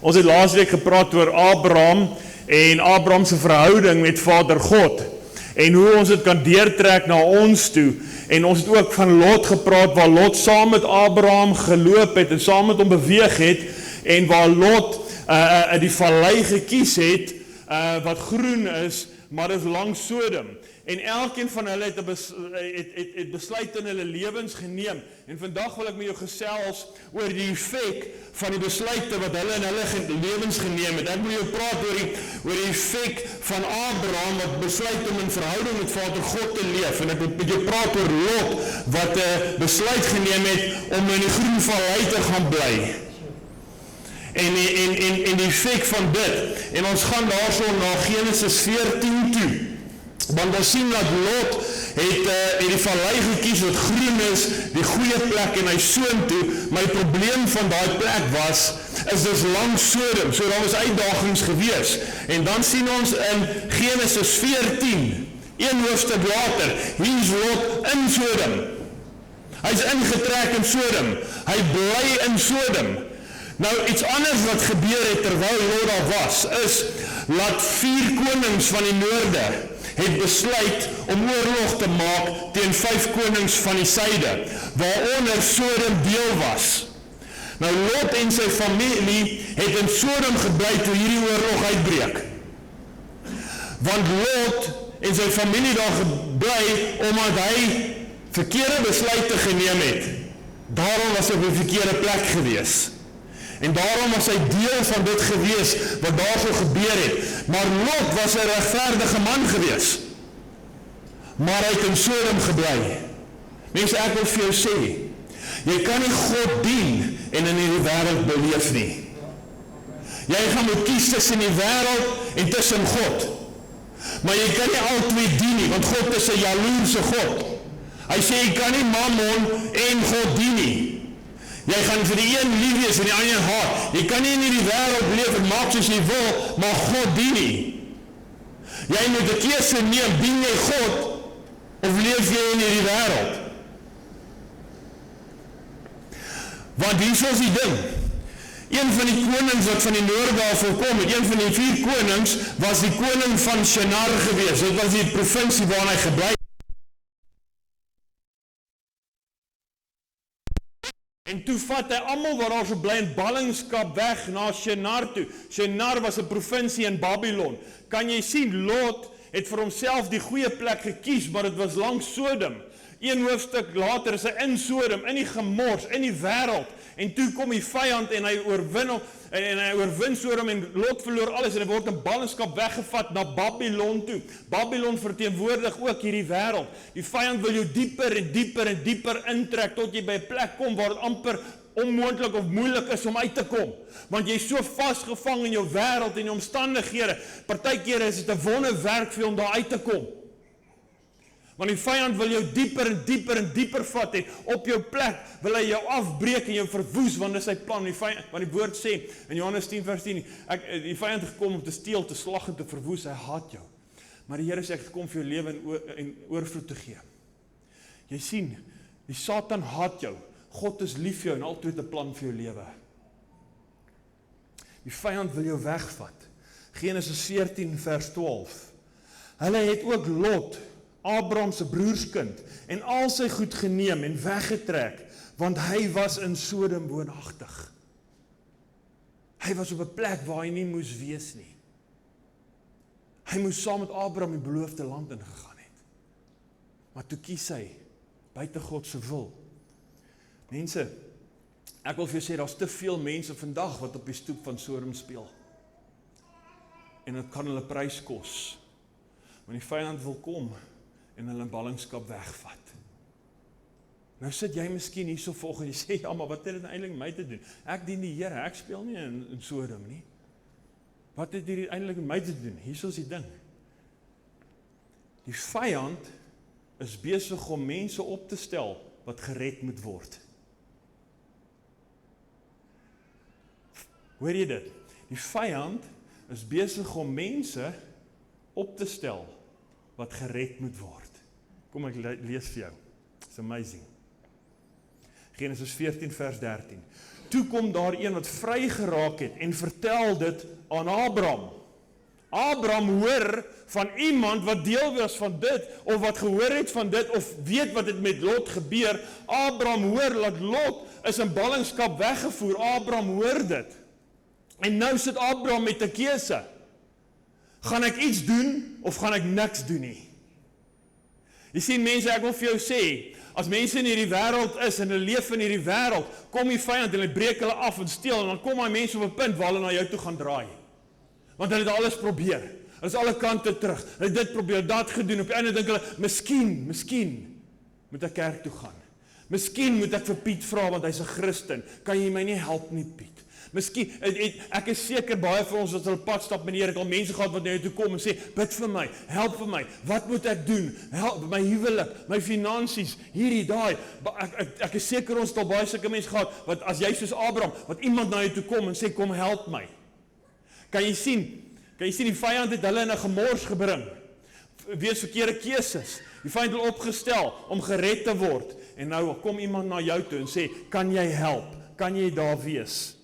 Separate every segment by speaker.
Speaker 1: Ons het laasweek gepraat oor Abraham en Abraham se verhouding met Vader God en hoe ons dit kan deurtrek na ons toe. En ons het ook van Lot gepraat waar Lot saam met Abraham geloop het en saam met hom beweeg het en waar Lot die vallei gekies het wat groen is, maar dit is langs Sodom. En elkeen van hulle het besluit in hulle lewens geneem. En vandag wil ek met jou gesels oor die effek van die besluite wat hulle in hulle lewens geneem het. Ek wil jou praat oor die effek van Abraham wat besluit om in verhouding met Vader God te leef. En ek wil met jou praat oor Lot wat besluit geneem het om in die groen vallei te gaan bly. En die effek van dit. En ons gaan daarso na Genesis 14 toe. Want ons sien dat Lot het die vallei gekies wat groen is, die goeie plek en hy soontoe, maar die probleem van daai plek is dus langs Sodom, so daar was uitdagings gewees. En dan sien ons in Genesis 14, een hoofstuk later, hier is Lot in Sodom. Hy is ingetrek in Sodom, hy bly in Sodom. Nou iets anders wat gebeur het terwyl Lot daar was, is dat 4 konings van die noorde het besluit om oorlog te maak teen 5 konings van die suide, waaronder Sodom deel was. Nou Lot en sy familie het in Sodom gebly toe hierdie oorlog uitbreek. Want Lot en sy familie daar gebly omdat hy verkeerde besluite geneem het. Daarom was hy op die verkeerde plek gewees. En daarom was hy deel van dit gewees wat daar so gebeur het. Maar Lot was 'n regverdige man gewees. Maar hy het in Sodom gebly. Mense, ek wil vir jou sê, jy kan nie God dien en in hierdie wêreld beleef nie. Jy gaan moet kies tussen die wêreld en tussen God. Maar jy kan nie albei dien nie, want God is 'n jaloerse God. Hy sê jy kan nie Mammon en God dien nie. Jy gaan vir die een lief wees en die ander haat. Jy kan nie in hierdie wêreld leef en maak soos jy wil, maar God dien nie. Jy moet 'n keuse neem, dien jy God of leef jy in hierdie wêreld? Want hier is die ding. Een van die konings wat van die noorde af kom het, een van die 4 konings, was die koning van Shinar gewees. Dit was die provinsie waar hy gebly het. En toe vat hy almal wat daar so bly in ballingskap weg na Shinar toe. Shinar was 'n provinsie in Babylon. Kan jy sien, Lot het vir homself die goeie plek gekies, maar dit was langs Sodom. Een hoofstuk later is hy in Sodom, in die gemors, in die wêreld. En toe kom die vyand en hy oorwin hom en hy oorwin Sodom en Lot verloor alles en hy word in ballingskap weggevat na Babylon toe. Babylon verteenwoordig ook hierdie wêreld. Die vyand wil jou dieper en dieper en dieper intrek tot jy by 'n plek kom waar dit amper onmoontlik of moeilik is om uit te kom. Want jy is so vasgevang in jou wêreld en jou omstandighede. Partykeer is dit 'n wonderwerk vir jou om daar uit te kom. Want die vyand wil jou dieper en dieper en dieper vat en op jou plek wil hy jou afbreek en jou verwoes, want dis sy plan. Want die woord sê in Johannes 10 vers 10, die vyand het gekom om te steel, te slag en te verwoes, hy haat jou. Maar die Here sê ek het gekom vir jou lewe en oorvloed te gee. Jy sien, die Satan haat jou. God is lief vir jou en altyd 'n plan vir jou lewe. Die vyand wil jou wegvat. Genesis 14 vers 12. Hulle het ook Lot, Abraham se broerskind, en al sy goed geneem en weggetrek, want hy was in Sodom woonagtig. Hy was op 'n plek waar hy nie moes wees nie. Hy moes saam met Abraham die beloofde land ingegaan het. Maar toe kies hy buite God se wil. Mense, ek wil vir jou sê, daar's te veel mense vandag wat op die stoep van Sodom speel. En dit kan hulle prys kos. Want die vyand wil kom en hulle in ballingskap wegvat. Nou sit jy miskien hierso volgens en jy sê, ja, maar wat het dit eintlik met my te doen? Ek dien die Here, ek speel nie in Sodom nie. Wat het hier eintlik met my te doen? Hierso is die ding. Die vyand is besig om mense op te stel wat gered moet word. Hoor jy dit? Die vyand is besig om mense op te stel wat gered moet word. Kom ek lees vir jou. It's amazing. Genesis 14 vers 13. toe kom daar een wat vry geraak het en vertel dit aan Abraham. Abraham hoor van iemand wat deel was van dit, of wat gehoor het van dit, of weet wat het met Lot gebeur. Abraham hoor dat Lot is in ballingskap weggevoer. Abraham hoor dit. En nou sit Abraham met 'n keuse. Gaan ek iets doen, of gaan ek niks doen nie? Jy sien mense, ek wil vir jou sê, as mense in hierdie wêreld is, en hulle leef in hierdie wêreld, kom die vyand en hulle breek hulle af en steel, en dan kom daai mense op 'n punt waar hulle na jou toe gaan draai. Want hulle het alles probeer. Hulle is alle kante terug. Hulle het dit probeer, dat gedoen. Op die einde dink hulle, miskien moet ek kerk toe gaan. Miskien moet ek vir Piet vra, want hy's 'n Christen. Kan jy my nie help nie, Piet? Miskien, ek is seker baie van ons wat hulle pad stap, meneer, ek al mense gehad wat na jou toe kom en sê, bid vir my, help vir my, wat moet ek doen? Help my huwelik, my finansies, hierdie, daai. Ek is seker ons het al baie sulke mense gehad, wat as jy soos Abraham, wat iemand na jou toe kom en sê, kom help my. Kan jy sien, die vyand het hulle in 'n gemors gebring, wees verkeerde keuses, die vyand wil opgestel om gered te word, en nou kom iemand na jou toe en sê, kan jy help, kan jy daar wees?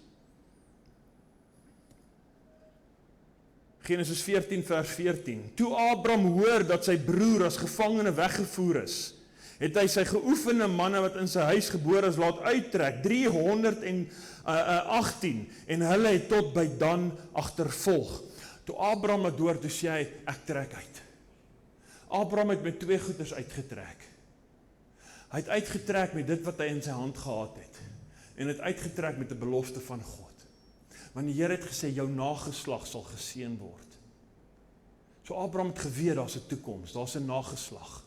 Speaker 1: Genesis 14 vers 14, toe Abraham hoor dat sy broer as gevangene weggevoer is, het hy sy geoefende manne wat in sy huis gebore is laat uittrek, 318, en hulle het tot by Dan agtervolg. Toe Abraham het door, toe sê hy, ek trek uit. Abraham het met 2 goeders uitgetrek. Hy het uitgetrek met dit wat hy in sy hand gehad het, en het uitgetrek met die belofte van God. Want die Here het gesê, jou nageslag sal geseën word. So Abraham het geweet, daar's 'n toekoms, daar's 'n nageslag.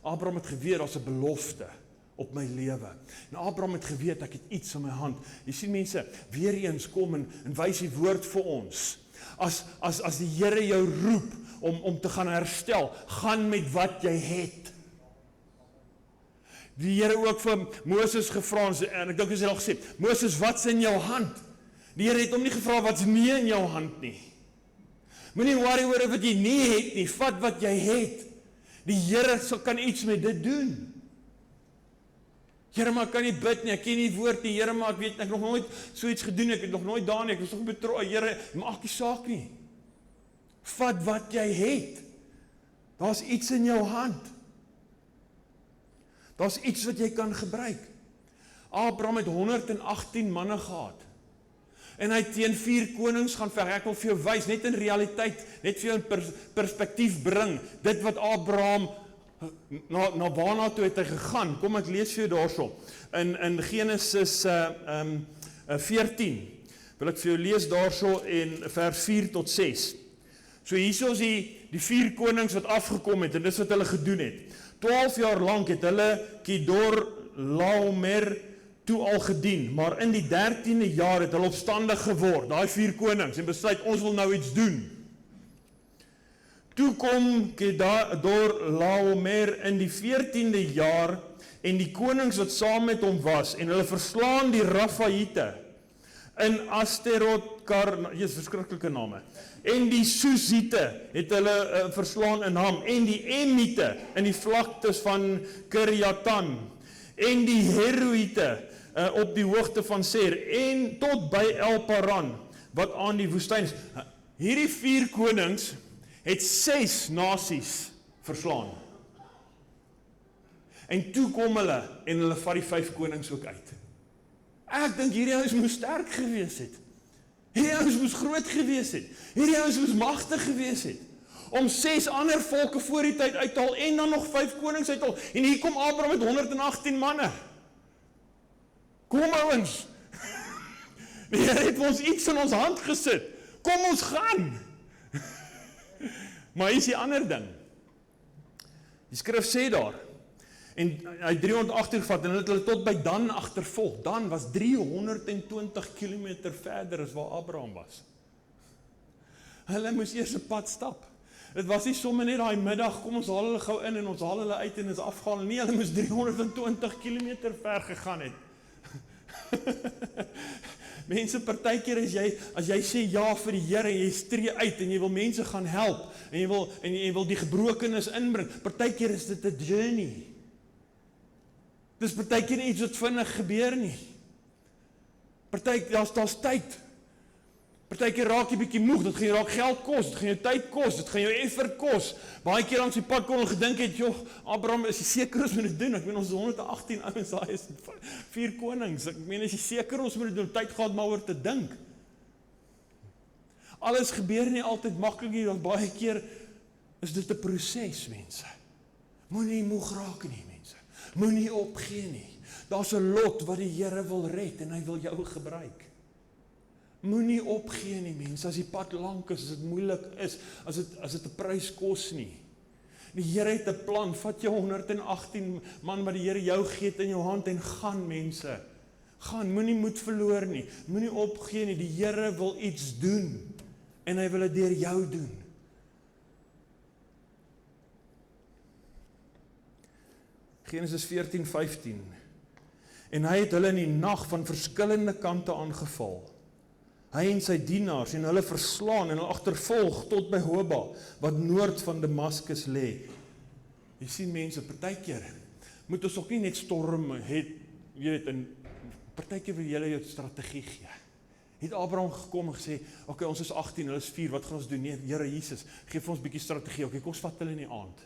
Speaker 1: Abraham het geweet, daar's 'n belofte op my lewe. En Abraham het geweet, ek het iets in my hand. Jy sien mense, weer eens kom en wys die woord vir ons. As die Here jou roep om te gaan herstel, gaan met wat jy het. Die Here ook vir Moses gevra, en ek dink hy het al gesê, Moses, wat's in jou hand? Die Here het hom nie gevra wat's nie in jou hand nie. Moenie worry oor wat jy nie het nie, vat wat jy het. Die Here kan iets met dit doen. Here, maar ek kan nie bid nie, ek ken nie woord nie, Here, maar ek weet, ek het nog nooit so iets gedoen, ek het nog nooit daar nie, ek was nog betrokke, Here, maak die saak nie. Vat wat jy het. Daar's iets in jou hand. Daar's iets wat jy kan gebruik. Abraham het 118 manne gehad. En hy het teen 4 konings gaan veg. Ek wil vir jou wys, net in realiteit, net vir jou in perspektief bring, dit wat Abraham na waarna toe het hy gegaan. Kom ek lees vir jou daarso. In Genesis 14 wil ek vir jou lees daarso in vers 4 tot 6. So hierso is die 4 konings wat afgekom het, en dis wat hulle gedoen het. 12 jaar lank het hulle Kedor Laomer toe al gedien, maar in die 13de jaar het hulle opstandig geword, daai 4 konings, en besluit, ons wil nou iets doen. Toe kom Kedor Laomer in die 14de jaar, en die konings wat saam met hom was, en hulle verslaan die Rafaite, in Asterot, verskriklike name, en die Susite het hulle verslaan in Ham, en die Emite in die vlaktes van Kiriatan, en die Heruite op die hoogte van Ser, en tot by El Paran, wat aan die woestyn is. Hierdie 4 konings het 6 nasies verslaan. En toe kom hulle, en hulle vat die 5 konings ook uit. Ek dink hierdie ouens moes sterk gewees het. Hierdie ouens moes groot gewees het. Hierdie ouens moes magtig gewees het. Om 6 ander volke voor die tyd uit te haal, en dan nog 5 konings uit te haal. En hier kom Abraham met 118 manne. Kom ouens. Die Here het ons iets in ons hand gesit. Kom ons gaan. Maar hier is die ander ding. Die skrif sê daar, en hy 308 gevat, en hulle tot by Dan agtervolg. Dan was 320 kilometer verder as waar Abraham was. Hulle moes eers 'n pad stap. Dit was nie sommer net daai middag, kom ons haal hulle gou in, en ons haal hulle uit, en is afgehaal. Nee, hulle moes 320 kilometer ver gegaan het. Mense, partykeer as jy sê ja vir die Here, en jy stree uit, en jy wil mense gaan help, en jy wil die gebrokenis inbring, partykeer is dit 'n journey. Dis partykeer iets wat vinnig gebeur nie. Daar's tyd. Partykeer raak jy bietjie moeg, dit gaan jou raak geld kos, dit gaan jou tyd kos, dit gaan jou effort kos. Baie keer langs die pad kon hulle gedink het, joh, Abraham, is jy seker ons moet dit doen? Ek meen ons is 118 ouens, daar is 4 konings. Ek meen is jy seker ons moet dit doen? Tyd gaan maar oor te dink. Alles gebeur nie altyd maklik nie, want baie keer is dit 'n proses, mense. Moenie moeg raak nie, mense. Moenie opgee nie. Daar's 'n lot wat die Here wil red en hy wil jou gebruik. Moenie opgee nie, mense, as die pad lank is, as dit moeilik is, as dit 'n prys kos nie. Die Here het 'n plan, vat jou 118 man wat die Here jou gee in jou hand en gaan, mense. Gaan, moenie moed verloor nie, moenie opgee nie, die Here wil iets doen en hy wil dit deur jou doen. Genesis 14:15. En hy het hulle in die nag van verskillende kante aangeval. Hy en sy dienaars en hulle verslaan en hulle agtervolg tot by Hoba, wat noord van Damaskus lê. Jy sien mense, partykeer moet ons ook nie net storm het, jy weet, en partykeer wil julle jou strategie gee. Het Abraham gekom en gesê, okay, ons is 18, hulle is 4, wat gaan ons doen? Nee, Here Jesus, gee vir ons 'n bietjie strategie. Okay, kom ons vat hulle in die aand.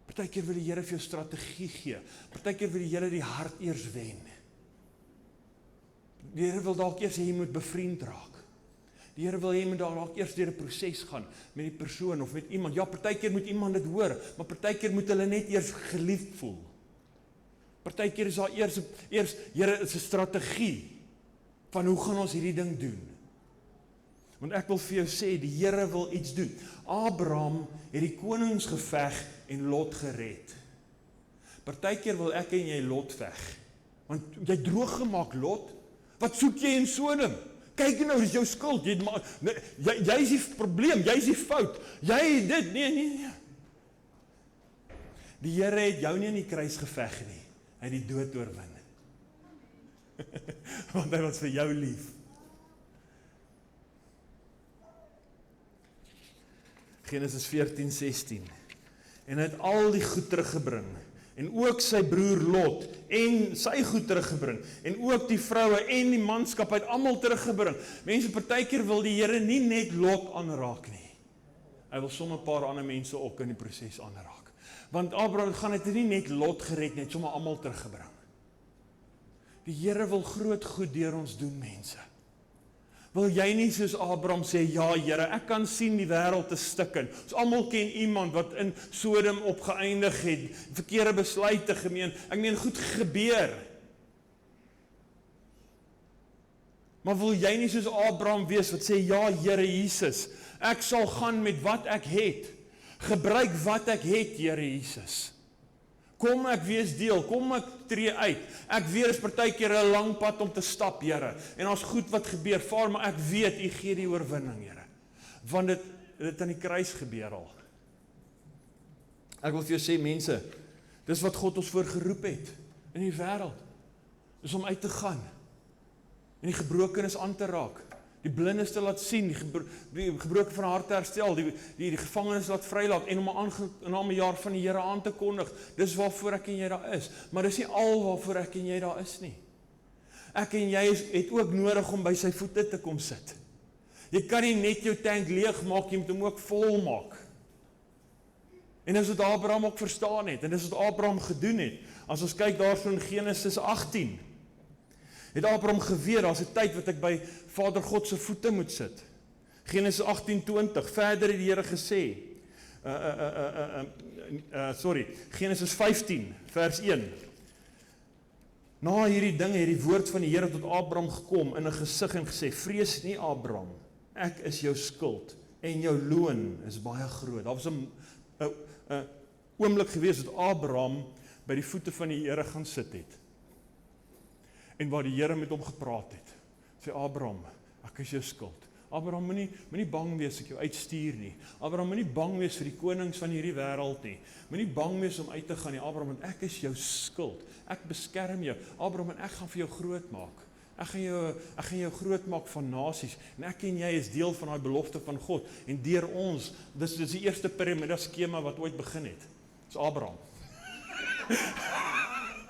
Speaker 1: Partykeer wil die Here vir jou strategie gee. Partykeer wil die Here die hart eers wen. Die Here wil dalk eers hê jy moet bevriend raak. Die Here wil hê jy moet dalk eers deur 'n proses gaan met die persoon of met iemand. Ja, partykeer moet iemand dit hoor, maar partykeer moet hulle net eers geliefd voel. Partykeer is daar eers Here, is 'n strategie van hoe gaan ons hierdie ding doen. Want ek wil vir jou sê, die Here wil iets doen. Abraham het die koningsgeveg en Lot gered. Partykeer wil ek en jy Lot veg. Want jy droog gemaak, Lot. Wat soek jy in Sodom? Kyk nou, dis jou skuld. Jy is die probleem, jy is die fout. Jy dit, nee. Die Here het jou nie in die kruis geveg nie. Hy het die dood oorwin. Want hy was vir jou lief. Genesis 14:16. En hy het al die goed teruggebring, en ook sy broer Lot, en sy goed teruggebring, en ook die vroue en die manskap, hy het almal teruggebring. Mense, partykeer wil die Here nie net Lot aanraak nie. Hy wil sommer 'n paar ander mense ook in die proses aanraak. Want Abraham gaan het nie net Lot gered, net sommer almal teruggebring. Die Here wil groot goed deur ons doen, mense. Wil jy nie soos Abraham sê, ja Here, ek kan sien die wêreld is stikken. Ons almal ken iemand wat in Sodom opgeëindig het, verkeerde besluite gemeen, ek meen goed gebeur. Maar wil jy nie soos Abraham wees wat sê, ja Here Jesus, ek sal gaan met wat ek het, gebruik wat ek het, Here Jesus. Kom ek wees deel, kom ek tree uit. Ek weet is partykeer 'n lang pad om te stap, Here. En ons goed wat gebeur, Vader, maar ek weet U gee die oorwinning, Here. Want dit aan die kruis gebeur al. Ek wil vir jou sê, mense, dis wat God ons voor geroep het in die wêreld. Dis om uit te gaan en die gebrokenes aan te raak. Die blindes te laat sien, die gebroken van hart te herstel, die gevangenes laat vrylaat en om 'n jaar van die Here aan te kondig. Dis waarvoor ek en jy daar is. Maar dis nie al waarvoor ek en jy daar is nie. Ek en jy het ook nodig om by sy voete te kom sit. Jy kan nie net jou tank leeg maak, jy moet hom ook vol maak. En dis wat Abraham ook verstaan het, en dis wat Abraham gedoen het. As ons kyk daarso in Genesis 18, het Abraham geweet, daar's 'n tyd wat ek by Vader God se voete moet sit. Genesis 18:20, verder het die Here gesê, Genesis 15, vers 1. Na hierdie dinge het die woord van die Here tot Abraham gekom in 'n gesig en gesê, vrees nie Abraham, ek is jou skuld en jou loon is baie groot. Daar was 'n oomblik gewees dat Abraham by die voete van die Here gaan sit het. En waar die Here met hom gepraat het. Sê Abraham, ek is jou skuld. Abraham, moenie bang wees as ek jou uitstuur nie. Abraham, moenie bang wees vir die konings van hierdie wêreld nie. Moenie bang wees om uit te gaan nie. Abraham, want ek is jou skuld. Ek beskerm jou. Abraham, en ek gaan vir jou groot maak. Ek gaan jou groot maak van nasies. En ek en jy is deel van daai belofte van God. En deur ons, dis die eerste piramide skema wat ooit begin het. Dis Abraham.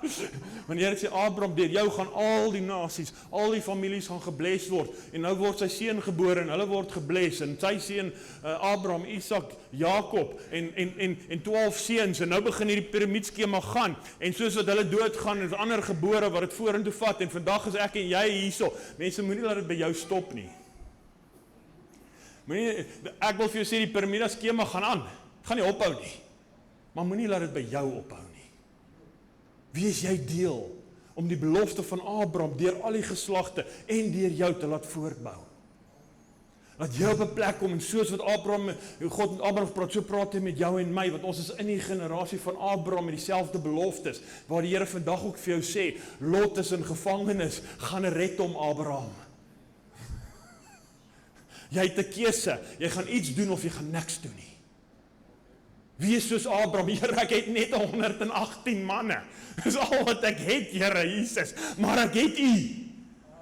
Speaker 1: Want die Here sê, Abraham, deur jou gaan al die nasies, al die families gaan gebless word. En nou word sy seun gebore en hulle word gebless. En sy seun, Abraham, Isak, Jakob en 12 seuns. En nou begin hierdie piramiedskema gaan. En soos wat hulle doodgaan, is ander gebore wat dit vorentoe vat. En vandag is ek en jy hierso. Mense, moenie laat dit by jou stop nie. Ek wil vir jou sê, die piramiedeskema gaan aan. Het gaan nie ophou nie. Maar moenie laat dit by jou ophou nie. Wie is jy deel om die belofte van Abraham deur al die geslagte en deur jou te laat voortbou? Laat jy op 'n plek kom en soos wat God met Abraham praat, so praat hy met jou en my, want ons is in die generasie van Abraham met dieselfde beloftes, waar die Here vandag ook vir jou sê, Lot is in gevangenis, gaan red hom Abraham. Jy het 'n keuse, jy gaan iets doen of jy gaan niks doen nie. Wie is soos Abraham? Here, ek het net 118 manne. Dis al wat ek het, Here Jesus. Maar ek het U,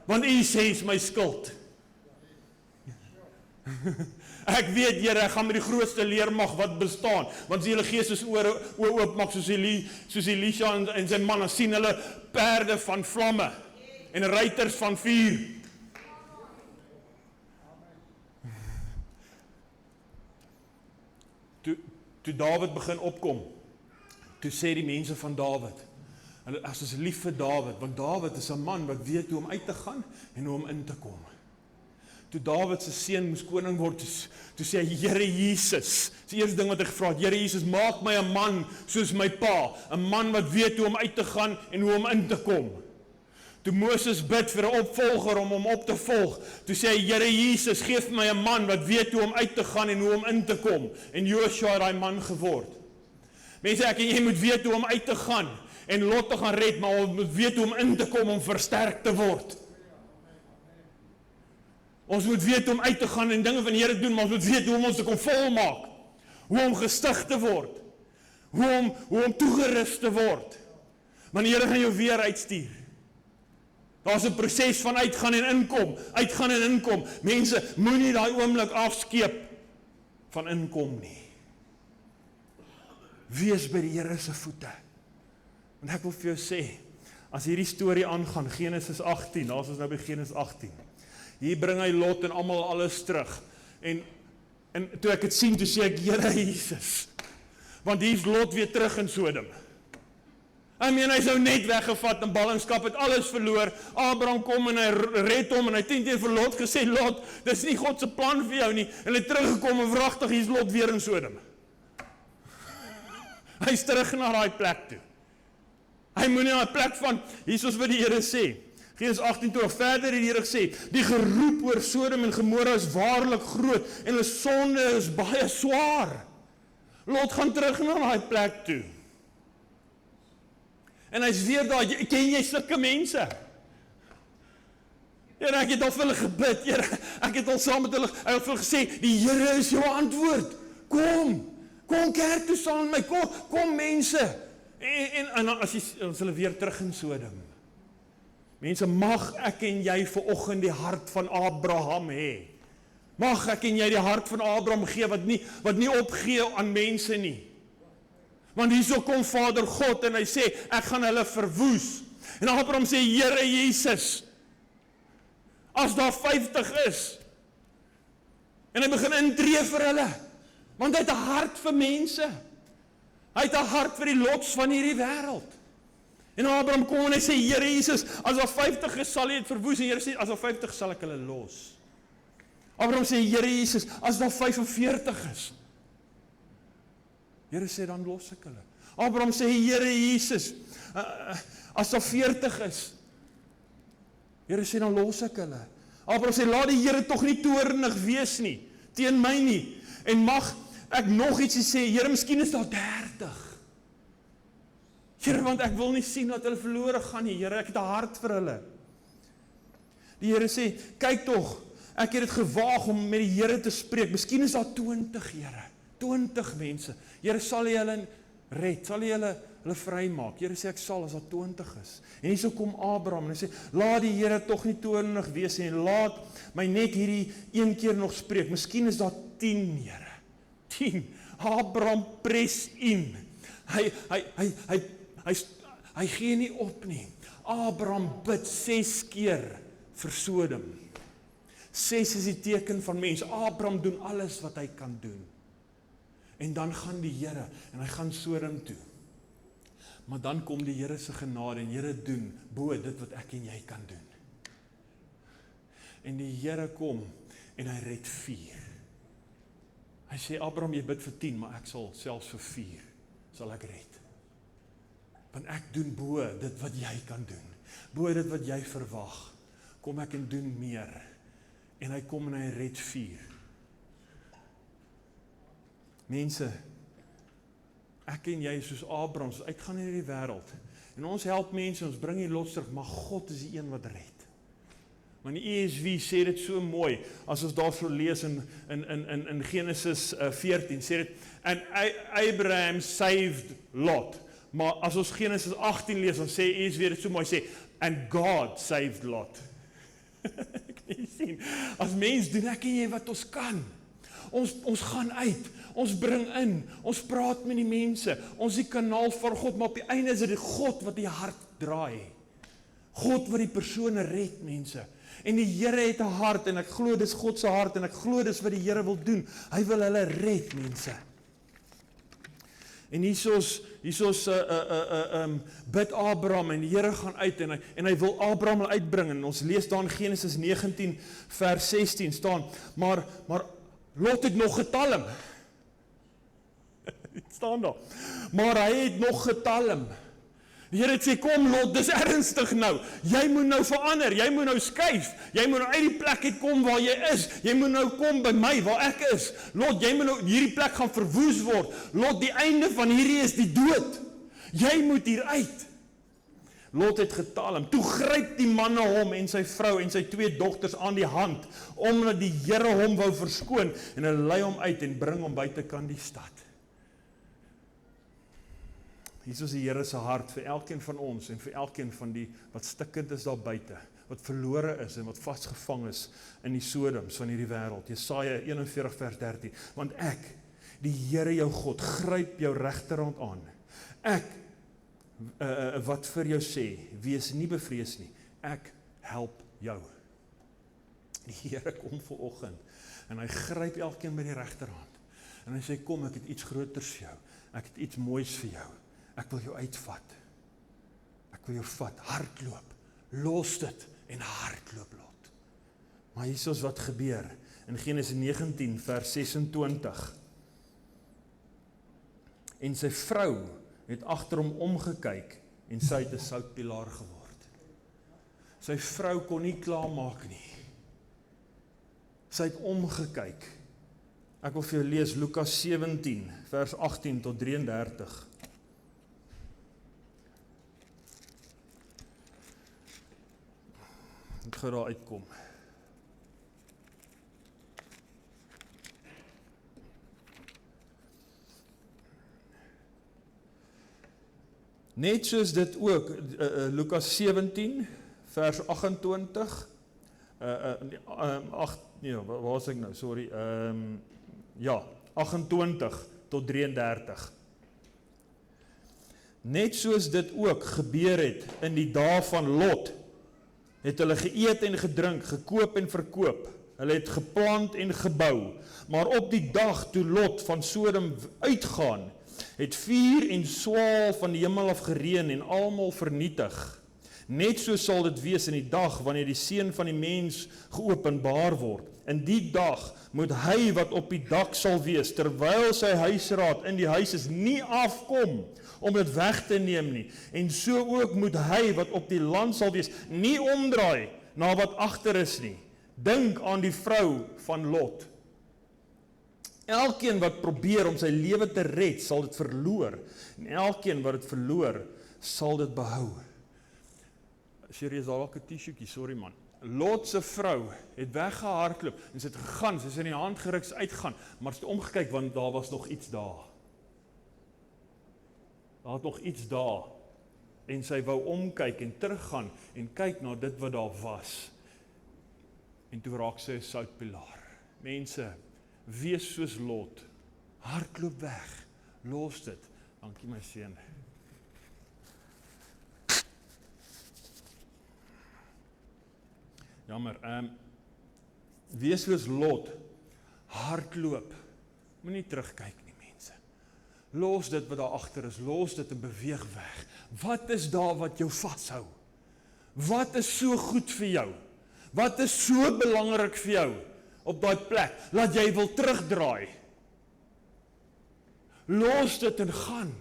Speaker 1: want U sê is my skuld. Ek weet, Here, ek gaan met die grootste leermag wat bestaan, want die Heilige Gees is oopmaak soos Elisha en sy manne sien hulle perde van vlamme en ruiters van vuur. Toe Dawid begin opkom, toe sê die mense van Dawid, hulle is lief vir Dawid, want Dawid is 'n man wat weet hoe om uit te gaan en hoe om in te kom. Toe Dawid se seun moes koning word, toe sê hy, Here Jesus, dis die eerste ding wat hy gevra het, Here Jesus, maak my 'n man soos my pa, 'n man wat weet hoe om uit te gaan en hoe om in te kom. Toe Moses bid vir 'n opvolger om hom op te volg, toe sê hy, Here Jesus, geef my 'n man wat weet hoe om uit te gaan en hoe om in te kom. En Joshua het daai man geword. Mense, ek en jy moet weet hoe om uit te gaan en Lot te gaan red, maar ons moet weet hoe om in te kom om versterk te word. Ons moet weet hoe om uit te gaan en dinge van die Here doen, maar ons moet weet hoe om ons te kom volmaak. Hoe om gestig te word. Hoe om toegerus te word. Want die Here gaan jou weer uitstuur. Daar's 'n proses van uitgaan en inkom. Mense, moenie daai oomblik afskeep van inkom nie. Wees by die Here se voete. Want ek wil vir jou sê, as hierdie storie aangaan, Genesis 18, daar's ons nou by Genesis 18. Hier bring hy Lot en almal alles terug. En toe ek dit sien, toe sê ek, Here Jesus, want hier's Lot weer terug in Sodom. Hy sou net weggevat in ballingskap, het alles verloor. Abraham kom en hy red hom en hy het vir Lot gesê, Lot, dis nie God se plan vir jou nie. En hy het teruggekom en wragtig, hier's Lot weer in Sodom. Hy's terug na daai plek toe. Hy moet nie na 'n plek van, hier soos wat die Here sê, Genesis 18:20, verder het die Here gesê, die geroep oor Sodom en Gomorra is waarlik groot, en hulle sonde is baie swaar. Lot gaan terug na daai plek toe. En hy's weer daar, ken jy sulke mense? Here, ek het al vir hulle gebid, Here, ek het al saam met hulle, ek het vir hulle gesê, die Here is jou antwoord, kom kerk toe saam met my, kom mense, en as hulle weer terug in Sodom. Mense, mag ek en jy vanoggend die hart van Abraham hê, mag ek en jy die hart van Abraham gee, wat nie opgee aan mense nie. Want hierso kom Vader God en hy sê, ek gaan hulle verwoes. En Abraham sê, Here Jesus, as daar 50 is, en hy begin intree vir hulle, want hy het 'n hart vir mense. Hy het 'n hart vir die lots van hierdie wêreld. En Abraham kom en hy sê, Here Jesus, as daar 50 is, sal jy dit verwoes. En Here sê, as daar 50 sal ek hulle los. Abraham sê, Here Jesus, as daar 45 is, Here sê, dan los ek hulle. Abraham sê, Here Jesus, as daar 40 is, Here sê, dan los ek hulle. Abraham sê, laat die Here tog nie toornig wees nie, teen my nie, en mag ek nog ietsie sê, Here, miskien is daar 30. Here, want ek wil nie sien dat hulle verlore gaan nie, Here, ek het 'n hart vir hulle. Die Here sê, kyk tog, ek het dit gewaag om met die Here te spreek, miskien is daar 20, Here. 20 mense. Here, sal jy hulle red? Sal jy hulle vrymaak? Here sê, ek sal as daar 20 is. En hierso kom Abraham en hy sê, laat die Here tog nie toornig wees en laat my net hierdie een keer nog spreek. Miskien is daar 10, Here. 10. Abraham pres in. Hy Hy gee nie op nie. Abraham bid 6 keer vir Sodom. 6 is die teken van mens. Abraham doen alles wat hy kan doen. En dan gaan die Here en hy gaan Sodom toe. Maar dan kom die Here se genade en Here doen bo dit wat ek en jy kan doen. En die Here kom en hy red 4. Hy sê, Abraham, jy bid vir 10, maar ek sal selfs vir 4 sal ek red. Want ek doen bo dit wat jy kan doen. Bo dit wat jy verwag. Kom ek en doen meer. En hy kom en hy red 4. Mense, ek en jy soos Abraham, soos uitgaan in hierdie wêreld. En ons help mense, ons bring die lot terug, maar God is die een wat red. Maar die ESV sê dit so mooi, as ons daarso lees in Genesis 14, sê dit, and Abraham saved Lot. Maar as ons Genesis 18 lees, dan sê ESV dit so mooi, sê, and God saved Lot. Ek kan nie sien, as mens doen ek en jy wat ons kan. Ons gaan uit, ons bring in, ons praat met die mense, ons die kanaal vir God, maar op die einde is dit God wat die hart draai. God wat die persone red, mense. En die Here het 'n hart, en ek glo dis God se hart, en ek glo dis wat die Here wil doen. Hy wil hulle red, mense. En hiersoos bid Abraham, en die Here gaan uit, en hy wil Abraham uitbring, en ons lees daar in Genesis 19 vers 16 staan, maar Lot het nog getalm. Het staan daar. Maar hy het nog getalm. Die Here het sê, kom Lot, dis ernstig nou. Jy moet nou verander, jy moet nou skuif. Jy moet nou uit die plek uit kom waar jy is. Jy moet nou kom by my waar ek is. Lot, jy moet nou, hierdie plek gaan verwoes word. Lot, die einde van hierdie is die dood. Jy moet hier uit. Lot het getalm. Toe gryp die manne hom en sy vrou en sy 2 dogters aan die hand, omdat die Here hom wou verskoon, en hulle lei hom uit en bring hom buitekant die stad. Hier is die Here se hart vir elkeen van ons en vir elkeen van die wat stikkend is daar buite, wat verlore is en wat vasgevang is in die Sodoms van hierdie wêreld. Jesaja 41 vers 13. Want ek, die Here jou God, gryp jou regterhand aan. Ek wat vir jou sê, wees nie bevrees nie. Ek help jou. Die Here kom vanoggend en hy gryp elkeen by die regterhand. En hy sê, kom, ek het iets groters vir jou. Ek het iets moois vir jou. Ek wil jou uitvat. Ek wil jou vat, hardloop, los dit en hardloop Lot. Maar hier is wat gebeur in Genesis 19 vers 26. En sy vrou het agter hom omgekyk en sy het 'n soutpilaar geword. Sy vrou kon nie klaarmaak nie. Sy het omgekyk. Ek wil vir jou lees Lukas 17 vers 18 tot 33. Ek gaan daar uitkom. Net soos dit ook, Lukas 17, vers 28, waar was ek nou, sorry, 28 tot 33. Net soos dit ook gebeur het in die dae van Lot, het hulle geëet en gedrink, gekoop en verkoop, hulle het geplant en gebou, maar op die dag toe Lot van Sodom uitgaan, het vuur en swaal van die hemel af gereën en almal vernietig. Net so sal dit wees in die dag wanneer die seun van die mens geopenbaar word. In die dag moet hy wat op die dak sal wees, terwyl sy huisraad in die huis is, nie afkom om dit weg te neem nie. En so ook moet hy wat op die land sal wees, nie omdraai na wat agter is nie. Dink aan die vrou van Lot. Elkeen wat probeer om sy lewe te red, sal dit verloor. En elkeen wat dit verloor, sal dit behou. Serieus, daar ook 'n t-shirtjie, sorry man. Lot se vrou het weggehardloop en sy het gegaan, sy is in die hand geruk, sy uitgaan, maar sy het omgekyk want daar was nog iets daar. Daar het nog iets daar. En sy wou omkyk en teruggaan en kyk na dit wat daar was. En toe raak sy 'n soutpilaar. Mense, wees soos Lot. Hardloop weg. Los dit. Dankie my seun. Jammer, wees soos Lot, hardloop, moenie terugkyk nie mense. Los dit wat daar agter is, los dit en beweeg weg. Wat is daar wat jou vashou? Wat is so goed vir jou? Wat is so belangrik vir jou op daai plek, laat jy wil terugdraai? Los dit en gaan.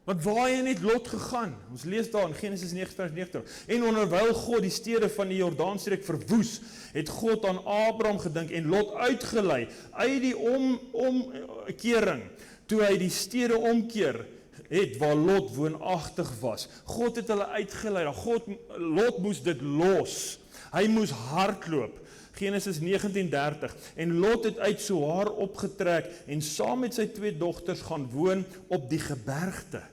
Speaker 1: Want waar jy net Lot gegaan, ons lees daar in Genesis 9:90, en onderwyl God die stede van die Jordaanstreek verwoes, het God aan Abraham gedink en Lot uitgelei, uit die omkering, toe hy die stede omkeer het waar Lot woonagtig was. God het hulle uitgelei, Lot moes dit los, hy moes hardloop. Genesis 19:30, en Lot het uit Soar opgetrek en saam met sy 2 dogters gaan woon op die gebergte.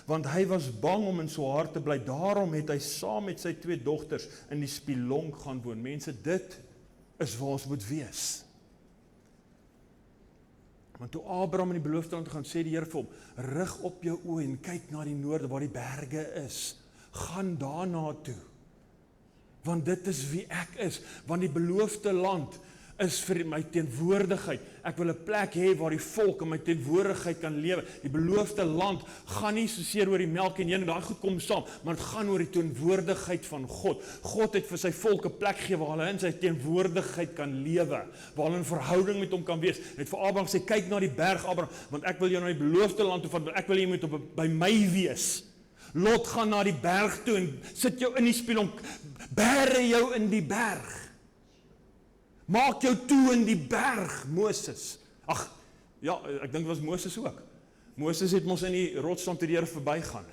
Speaker 1: Want hy was bang om in Soar te bly, daarom het hy saam met sy 2 dogters in die spilonk gaan woon. Mense, dit is waar ons moet wees. Want toe Abraham in die beloofde land gaan, sê die Here vir hom, rig op jou oë en kyk na die noorde waar die berge is. Gaan daarna toe. Want dit is wie ek is, want die beloofde land is vir my teenwoordigheid. Ek wil 'n plek hê waar die volk in my teenwoordigheid kan lewe. Die beloofde land gaan nie soseer oor die melk en honing, daai goed kom saam, maar dit gaan oor die teenwoordigheid van God. God het vir sy volk 'n plek gegee waar hulle in sy teenwoordigheid kan lewe, waar hulle in verhouding met hom kan wees. Hy het vir Abraham gesê, kyk na die berg Abraham, want ek wil jou na die beloofde land toe vat, ek wil jy moet by my wees. Lot gaan na die berg toe en sit jou in die spilonk, bære jou in die berg. Maak jou toe in die berg, Moses. Ag, ja, ek dink dit was Moses ook. Moses het mos in die rotstorm toe die Here verbygaan.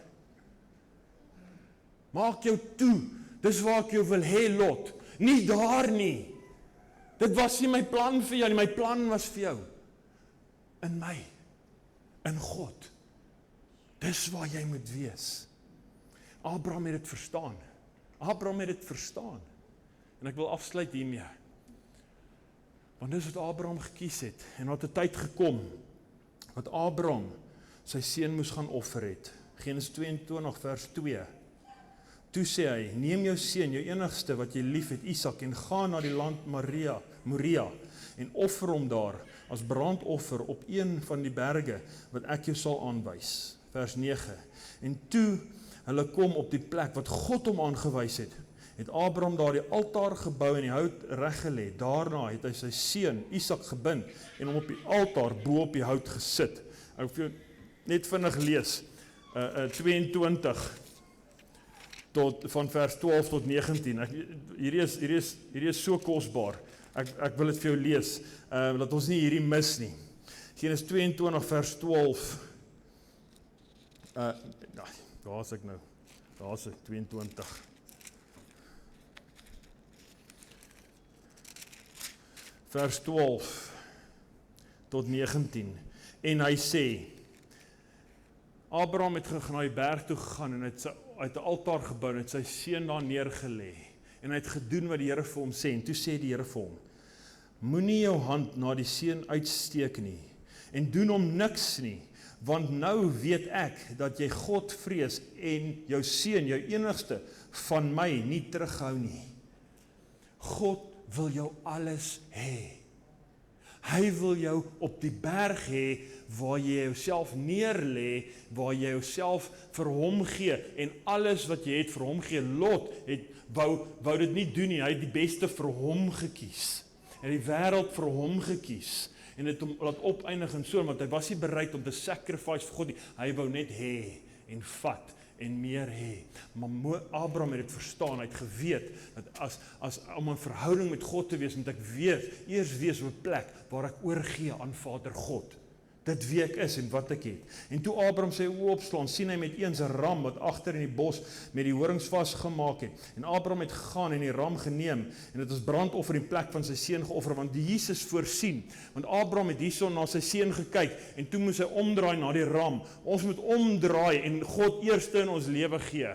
Speaker 1: Maak jou toe, dis waar ek jou wil hê, Lot. Nie daar nie. Dit was nie my plan vir jou nie, my plan was vir jou. In my, in God. Dis waar jy moet wees. Abraham het dit verstaan. Abraham het dit verstaan. En ek wil afsluit hiermee. Want dis wat Abraham gekies het. En het 'n tyd gekom, wat Abraham sy seun moes gaan offer het. Genesis 22 vers 2. Toe sê hy, neem jou seun, jou enigste wat jy lief het, Isak, en ga na die land Moria, en offer hom daar, as brandoffer op een van die berge, wat ek jou sal aanwys. Vers 9. En toe hulle kom op die plek wat God hom aangewys het Abraham daar die altaar gebou en die hout reggelê. Daarna het hy sy seun Isak gebind en hom op die altaar bo op die hout gesit. Ek wil net vinnig lees. 22 van vers 12 tot 19. Hierdie is so kosbaar. Ek wil dit vir jou lees. Dat ons nie hierdie mis nie. Genesis 22 vers 12. Daar is ek nou. Daar is ek 22. Vers 12 tot 19. En hy sê, Abraham het na die berg toe gegaan en het 'n altaar gebou en het sy seun daar neergelê. En hy het gedoen wat die Here vir hom sê. En toe sê die Here vir hom, moenie jou hand na die seun uitsteek nie en doen hom niks nie, want nou weet ek dat jy God vrees en jou seun, jou enigste, van my nie terughou nie. God wil jou alles hê. Hy wil jou op die berg hê, waar jy jouself neerlê, waar jy jouself vir hom gee, en alles wat jy het vir hom gee. Lot wou dit nie doen nie, hy het die beste vir hom gekies. En die wêreld vir hom gekies. En het hom laat opeindig en so, want hy was nie bereid om te sacrifice vir God nie. Hy wou net hê en vat en meer hê. Maar Abraham het dit verstaan, hy het geweet dat as om 'n verhouding met God te wees, moet ek eers wees op 'n plek waar ek oorgee aan Vader God. Dit wie ek is en wat ek het. En toe Abraham sy oë opslaan, sien hy met eens 'n ram wat agter in die bos met die horings vasgemaak het. En Abraham het gegaan en die ram geneem en dit as brandoffer in plek van sy seun geoffer, want die Jesus voorsien. Want Abraham het hierson na sy seun gekyk en toe moes hy omdraai na die ram. Ons moet omdraai en God eerste in ons lewe gee.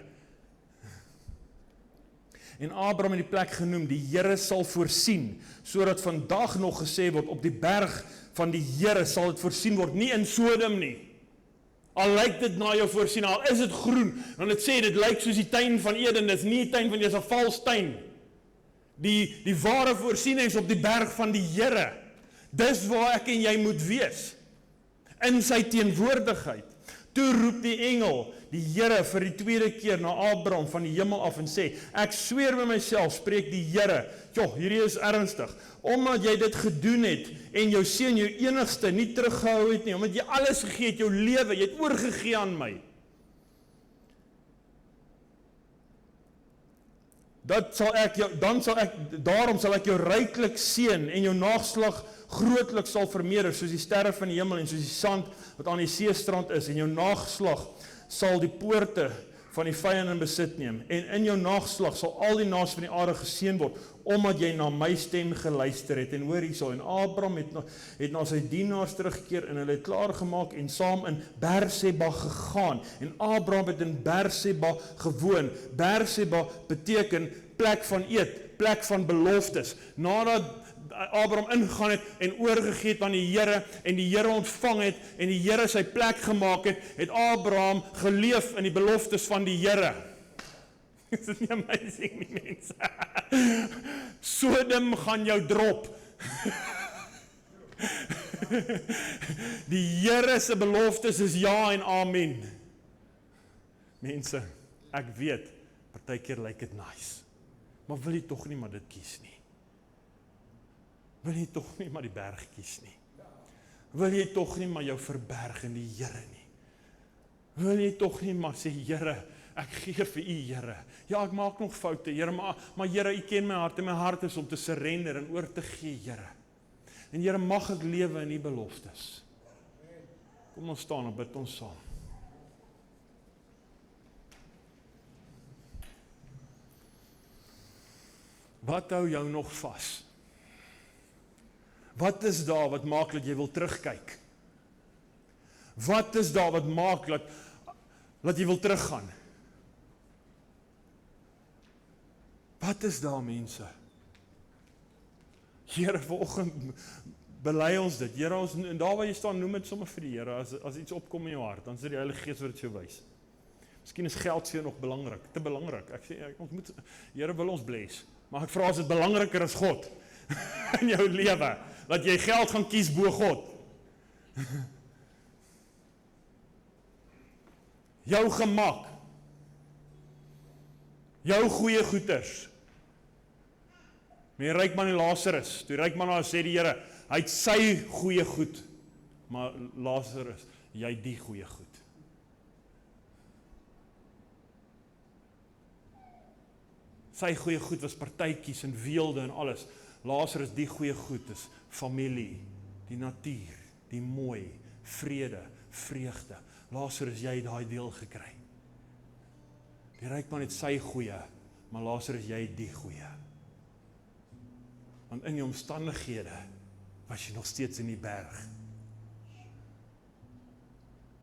Speaker 1: En Abraham het die plek genoem, die Here sal voorsien, sodat vandag nog gesê word, op die berg van die Here sal dit voorsien word, nie in Sodom nie. Al lyk dit na jou voorsien, al is dit groen, want dit sê, dit lyk soos die tuin van Eden, dit is nie die tuin van, dit is 'n vals tuin. Die ware voorsiening is op die berg van die Here. Dis waar ek en jy moet wees. In sy teenwoordigheid. Toe roep die engel, die Here vir die tweede keer na Abraham van die hemel af en sê, ek sweer by myself, spreek die Here, hierdie is ernstig, omdat jy dit gedoen het, en jou seun, jou enigste, nie teruggehou het nie, omdat jy alles gegee het, jou lewe, jy het oorgegee aan my. Daarom sal ek jou ryklik seën, en jou nageslag grootlik sal vermeerder, soos die sterre van die hemel, en soos die sand, wat aan die seestrand is, en jou nageslag sal die poorte van die vyand in besit neem, en in jou nageslag sal al die nasies van die aarde geseën word, omdat jy na my stem geluister het, en hoor hierso, en Abraham het na sy dienaars teruggekeer, en hulle het klaargemaak, en saam in Berseba gegaan, en Abraham het in Berseba gewoon. Berseba beteken plek van eed, plek van beloftes, nadat Abraham ingegaan het en oorgegee het aan die Here en die Here ontvang het en die Here sy plek gemaak het Abraham geleef in die beloftes van die Here. Is dit nie amazing nie, mense? Sodom gaan jou drop. Die Here se beloftes is ja en amen. Mense, ek weet, partykeer lyk dit nice, maar wil jy tog nie maar dit kies nie? Wil jy tog nie maar die berg kies nie? Wil jy tog nie maar jou verberg in die Here nie? Wil jy tog nie maar sê, Here, ek gee vir u, Here. Ja, ek maak nog foute, Here, maar Here, u ken my hart en my hart is om te surrender en oor te gee, Here. En Here, mag ek lewe in die beloftes. Kom ons staan en bid ons saam. Wat hou jou nog vas? Wat is daar wat maak dat jy wil terugkyk? Wat is daar wat maak dat jy wil teruggaan? Wat is daar, mense? Here, vanoggend bely ons dit. Here, en daar waar jy staan, noem dit sommer vir die Here, as iets opkom in jou hart, dan is dit die Heilige Gees wat dit jou wys. Miskien is geld vir jou nog belangrik, te belangrik. Ek sê, Here wil ons bless, maar ek vra, is dit belangriker as God in jou lewe? Dat jy geld gaan kies bo God. Jou gemak. Jou goeie goeders. Maar die ryk man en Lazarus, toe die ryk man sê die Here, hy het sy goeie goed, maar Lazarus, jy die goeie goed. Sy goeie goed was partytjies en weelde en alles. Lazarus, die goeie goed is familie, die natuur, die mooi, vrede, vreugde. Lazarus, jy het daai deel gekry. Die ryk man het sy goeie, maar Lazarus, jy het die goeie. Want in die omstandighede was jy nog steeds in die berg.